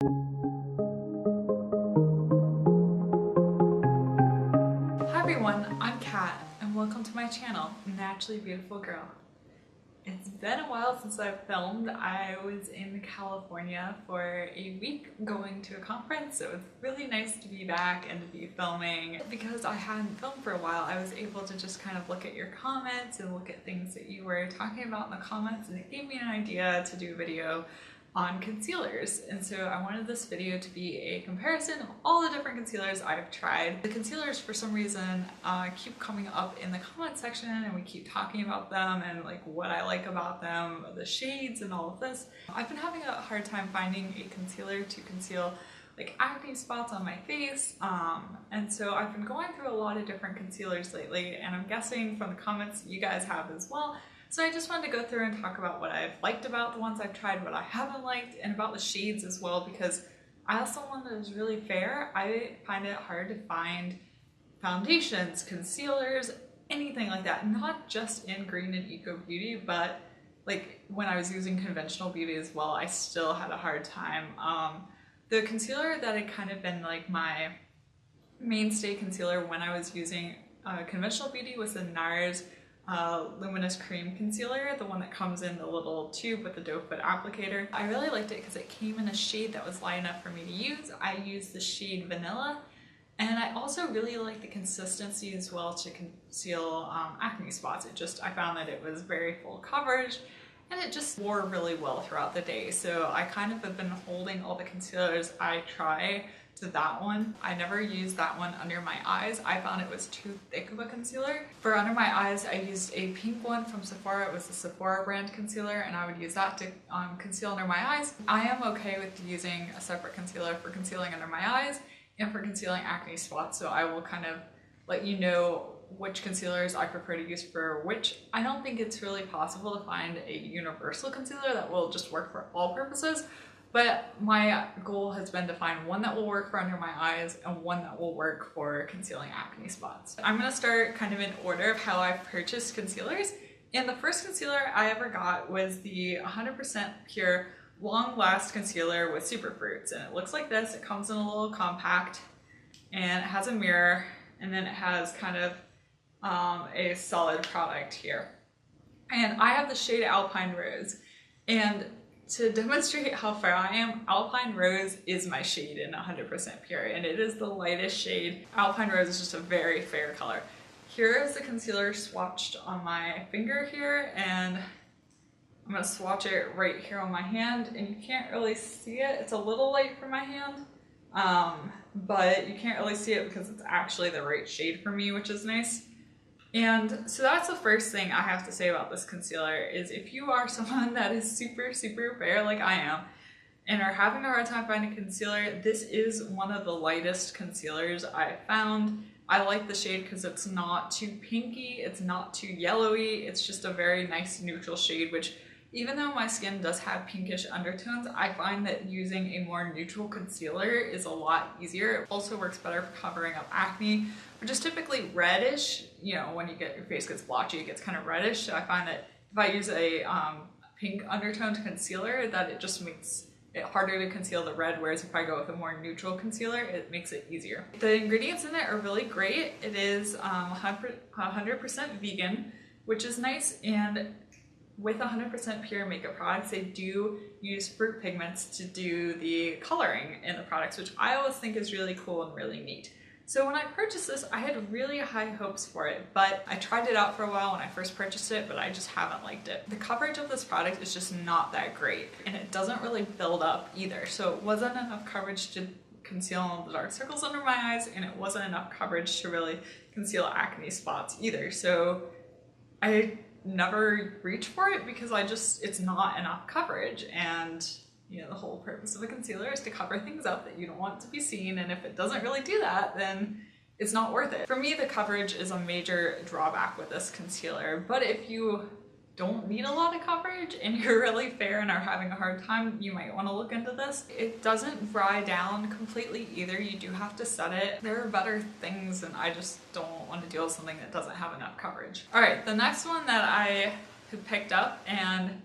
Hi everyone, I'm Kat and welcome to my channel, Naturally Beautiful Girl. It's been a while since I've filmed. I was in California for a week going to a conference, so it's really nice to be back and to be filming. Because I hadn't filmed for a while, I was able to just kind of look at your comments and look at things that you were talking about in the comments, and it gave me an idea to do a video on concealers. And so I wanted this video to be a comparison of all the different concealers I've tried. The concealers, for some reason, keep coming up in the comment section, and we keep talking about them and like what I like about them, the shades and all of this. I've been having a hard time finding a concealer to conceal like acne spots on my face, and so I've been going through a lot of different concealers lately, and I'm guessing from the comments you guys have as well. So I just wanted to go through and talk about what I've liked about the ones I've tried, what I haven't liked, and about the shades as well, because as someone that is really fair, I find it hard to find foundations, concealers, anything like that. Not just in green and eco beauty, but like when I was using conventional beauty as well, I still had a hard time. The concealer that had kind of been like my mainstay concealer when I was using conventional beauty was the NARS Luminous Cream Concealer, the one that comes in the little tube with the doe foot applicator. I really liked it because it came in a shade that was light enough for me to use. I used the shade Vanilla, and I also really like the consistency as well to conceal acne spots. I found that it was very full coverage, and it just wore really well throughout the day. So I kind of have been holding all the concealers I try to that one. I never used that one under my eyes. I found it was too thick of a concealer. For under my eyes, I used a pink one from Sephora. It was the Sephora brand concealer, and I would use that to conceal under my eyes. I am okay with using a separate concealer for concealing under my eyes and for concealing acne spots, so I will kind of let you know which concealers I prefer to use for which. I don't think it's really possible to find a universal concealer that will just work for all purposes, but my goal has been to find one that will work for under my eyes and one that will work for concealing acne spots. I'm going to start kind of in order of how I've purchased concealers. And the first concealer I ever got was the 100% Pure Long Last Concealer with Superfruits. And it looks like this. It comes in a little compact, and it has a mirror, and then it has kind of a solid product here. And I have the shade Alpine Rose. And to demonstrate how fair I am, Alpine Rose is my shade in 100% Pure, and it is the lightest shade. Alpine Rose is just a very fair color. Here is the concealer swatched on my finger here, and I'm going to swatch it right here on my hand, and you can't really see it. It's a little light for my hand, but you can't really see it because it's actually the right shade for me, which is nice. And so that's the first thing I have to say about this concealer is if you are someone that is super fair like I am and are having a hard time finding concealer, this is one of the lightest concealers I've found. I like the shade because it's not too pinky, it's not too yellowy, it's just a very nice neutral shade, which even though my skin does have pinkish undertones, I find that using a more neutral concealer is a lot easier. It also works better for covering up acne, which is typically reddish. You know, when your face gets blotchy, it gets kind of reddish. So I find that if I use a pink undertoned concealer, that it just makes it harder to conceal the red, whereas if I go with a more neutral concealer, it makes it easier. The ingredients in it are really great. It is 100% vegan, which is nice, and with 100% Pure makeup products, they do use fruit pigments to do the coloring in the products, which I always think is really cool and really neat. So when I purchased this, I had really high hopes for it, but I tried it out for a while when I first purchased it, but I just haven't liked it. The coverage of this product is just not that great, and it doesn't really build up either. So it wasn't enough coverage to conceal the dark circles under my eyes, and it wasn't enough coverage to really conceal acne spots either. So I never reach for it because it's not enough coverage, and you know, the whole purpose of a concealer is to cover things up that you don't want to be seen, and if it doesn't really do that, then it's not worth it. For me, the coverage is a major drawback with this concealer, but if you don't need a lot of coverage and you're really fair and are having a hard time, you might want to look into this. It doesn't dry down completely either. You do have to set it. There are better things, and I just don't want to deal with something that doesn't have enough coverage. All right, the next one that I had picked up, and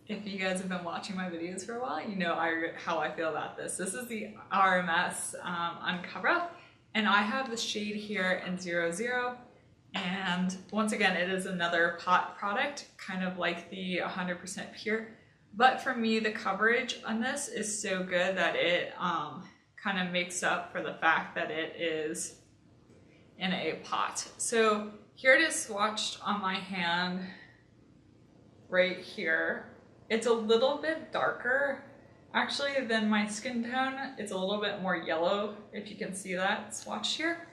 if you guys have been watching my videos for a while, you know how I feel about this. This is the RMS Un Coverup, and I have the shade here in 00. And once again, it is another pot product, kind of like the 100% pure. But for me, the coverage on this is so good that it kind of makes up for the fact that it is in a pot. So here it is swatched on my hand right here. It's a little bit darker actually than my skin tone. It's a little bit more yellow, if you can see that swatched here.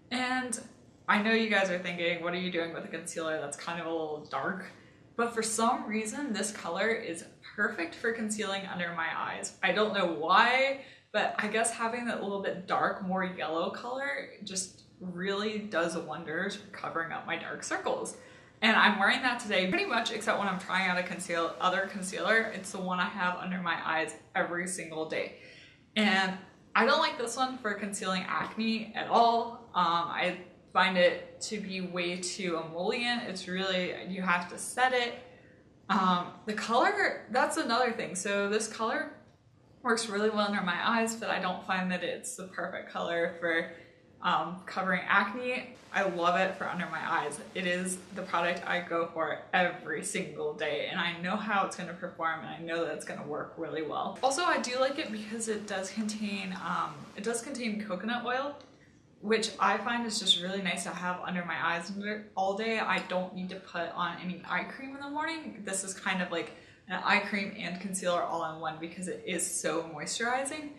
And I know you guys are thinking, what are you doing with a concealer that's kind of a little dark? But for some reason, this color is perfect for concealing under my eyes. I don't know why, but I guess having that little bit dark, more yellow color just really does wonders for covering up my dark circles. And I'm wearing that today pretty much, except when I'm trying out a other concealer. It's the one I have under my eyes every single day. And I don't like this one for concealing acne at all. I find it to be way too emollient. It's really, you have to set it. The color, that's another thing. So this color works really well under my eyes, but I don't find that it's the perfect color for covering acne. I love it for under my eyes. It is the product I go for every single day, and I know how it's going to perform, and I know that it's going to work really well. Also, I do like it because it does contain coconut oil, which I find is just really nice to have under my eyes all day. I don't need to put on any eye cream in the morning. This is kind of like an eye cream and concealer all in one because it is so moisturizing,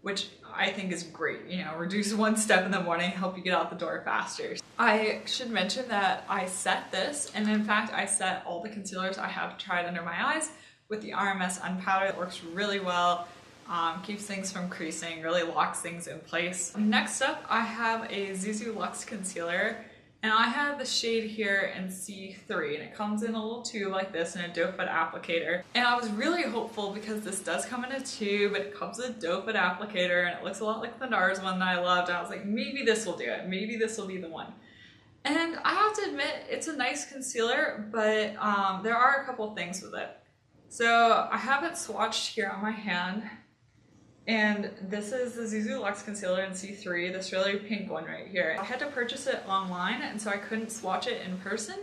which I think is great. You know, reduce one step in the morning, help you get out the door faster. I should mention that I set this, and in fact, I set all the concealers I have tried under my eyes with the RMS Un Powder. It works really well, keeps things from creasing, really locks things in place. Next up, I have a Zuzu Luxe concealer, and I have the shade here in C3, and it comes in a little tube like this in a doe foot applicator. And I was really hopeful because this does come in a tube, it comes with a doe foot applicator, and it looks a lot like the NARS one that I loved. I was like, maybe this will do it. Maybe this will be the one. And I have to admit, it's a nice concealer, but there are a couple things with it. So I have it swatched here on my hand. And this is the Zuzu Luxe concealer in C3, this really pink one right here. I had to purchase it online, and so I couldn't swatch it in person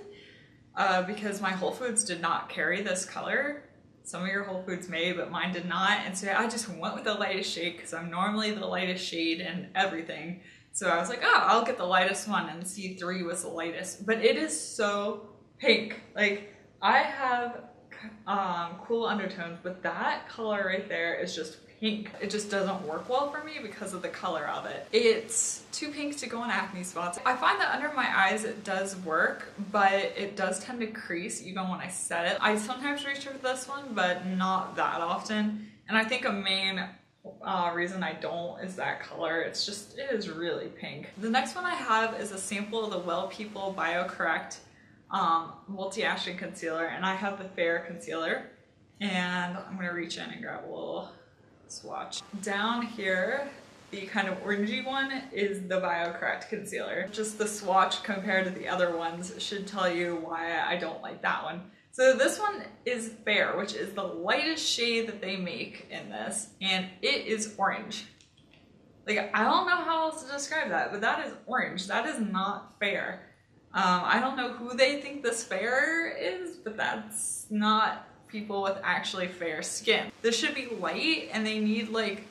because my Whole Foods did not carry this color. Some of your Whole Foods may, but mine did not. And so I just went with the lightest shade because I'm normally the lightest shade in everything. So I was like, oh, I'll get the lightest one, and C3 was the lightest. But it is so pink. Like, I have cool undertones, but that color right there is just pink. It just doesn't work well for me because of the color of it. It's too pink to go on acne spots. I find that under my eyes it does work, but it does tend to crease even when I set it. I sometimes reach for this one, but not that often. And I think a main reason I don't is that color. It is really pink. The next one I have is a sample of the Well People BioCorrect multi-action concealer, and I have the fair concealer, and I'm gonna reach in and grab a little swatch. Down here, the kind of orangey one is the BioCorrect concealer. Just the swatch compared to the other ones should tell you why I don't like that one. So this one is fair, which is the lightest shade that they make in this, and it is orange. Like, I don't know how else to describe that, but that is orange. That is not fair. I don't know who they think this fair is, but that's not people with actually fair skin. This should be light, and they need like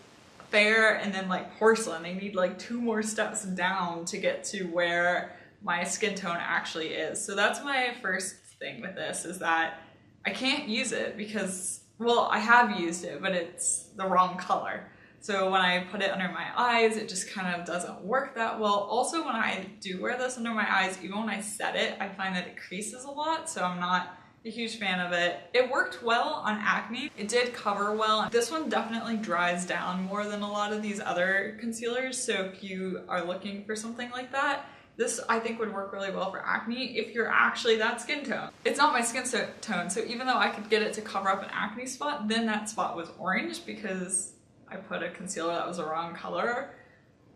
fair and then like porcelain. They need like 2 more steps down to get to where my skin tone actually is. So that's my first thing with this, is that I can't use it because, well, I have used it, but it's the wrong color. So when I put it under my eyes, it just kind of doesn't work that well. Also, when I do wear this under my eyes, even when I set it, I find that it creases a lot, so I'm not a huge fan of it. It worked well on acne. It did cover well. This one definitely dries down more than a lot of these other concealers, so if you are looking for something like that, this I think would work really well for acne if you're actually that skin tone. It's not my skin tone, so even though I could get it to cover up an acne spot, then that spot was orange because I put a concealer that was the wrong color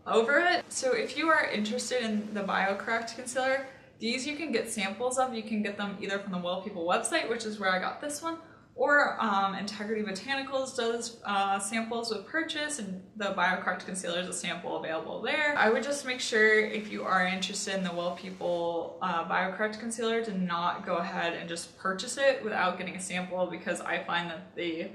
over it. So if you are interested in the BioCorrect concealer, these you can get samples of. You can get them either from the Well People website, which is where I got this one, Or Integrity Botanicals does samples with purchase, and the BioCorrect concealer is a sample available there. I would just make sure, if you are interested in the Well People BioCorrect concealer, to not go ahead and just purchase it without getting a sample, because I find that the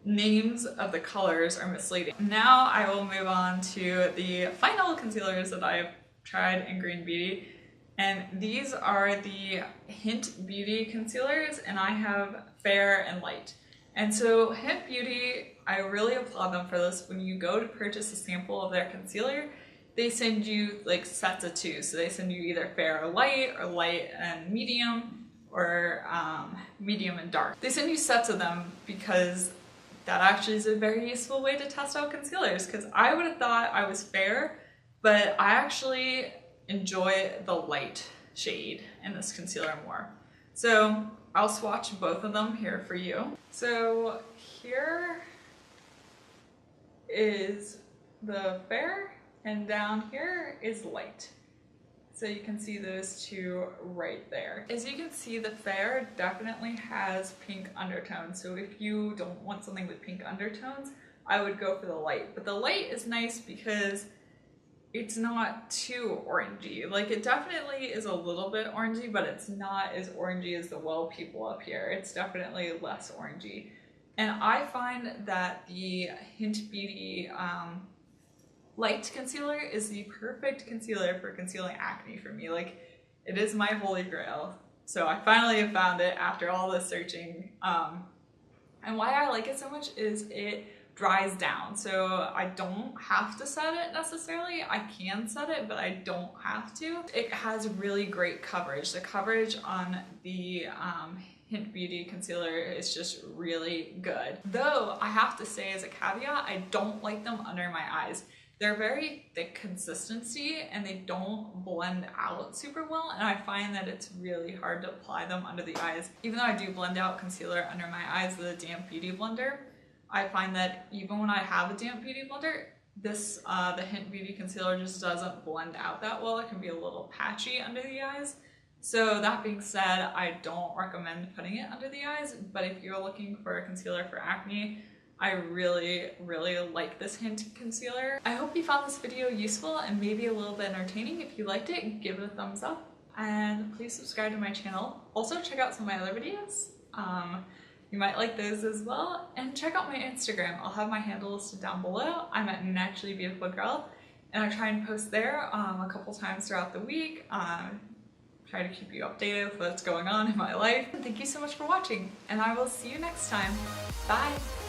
names of the colors are misleading. Now I will move on to the final concealers that I've tried in Green Beauty. And these are the Hint Beauty concealers, and I have Fair and Light. And so Hint Beauty, I really applaud them for this. When you go to purchase a sample of their concealer, they send you like sets of 2. So they send you either Fair or Light and Medium, or Medium and Dark. They send you sets of them because that actually is a very useful way to test out concealers, because I would have thought I was fair, but I actually enjoy the light shade in this concealer more. So I'll swatch both of them here for you. So here is the fair, and down here is light. So you can see those two right there. As you can see, the fair definitely has pink undertones. So if you don't want something with pink undertones, I would go for the light. But the light is nice because it's not too orangey. Like, it definitely is a little bit orangey, but it's not as orangey as the Well People up here. It's definitely less orangey. And I find that the Hint Beauty light concealer is the perfect concealer for concealing acne for me. Like, it is my holy grail. So I finally have found it after all this searching. And why I like it so much is it dries down, so I don't have to set it necessarily. I can set it, but I don't have to. It has really great coverage. The coverage on the Hint Beauty concealer is just really good. Though I have to say, as a caveat, I don't like them under my eyes. They're very thick consistency and they don't blend out super well, and I find that it's really hard to apply them under the eyes. Even though I do blend out concealer under my eyes with a damp beauty blender, I find that even when I have a damp beauty blender, this the Hint Beauty concealer just doesn't blend out that well. It can be a little patchy under the eyes. So that being said, I don't recommend putting it under the eyes, but if you're looking for a concealer for acne, I really, really like this Hint concealer. I hope you found this video useful and maybe a little bit entertaining. If you liked it, give it a thumbs up, and please subscribe to my channel. Also check out some of my other videos. You might like those as well, and check out my Instagram. I'll have my handle listed down below. I'm at naturallybeautifulgirl, and I try and post there a couple times throughout the week. Try to keep you updated with what's going on in my life. Thank you so much for watching, and I will see you next time. Bye!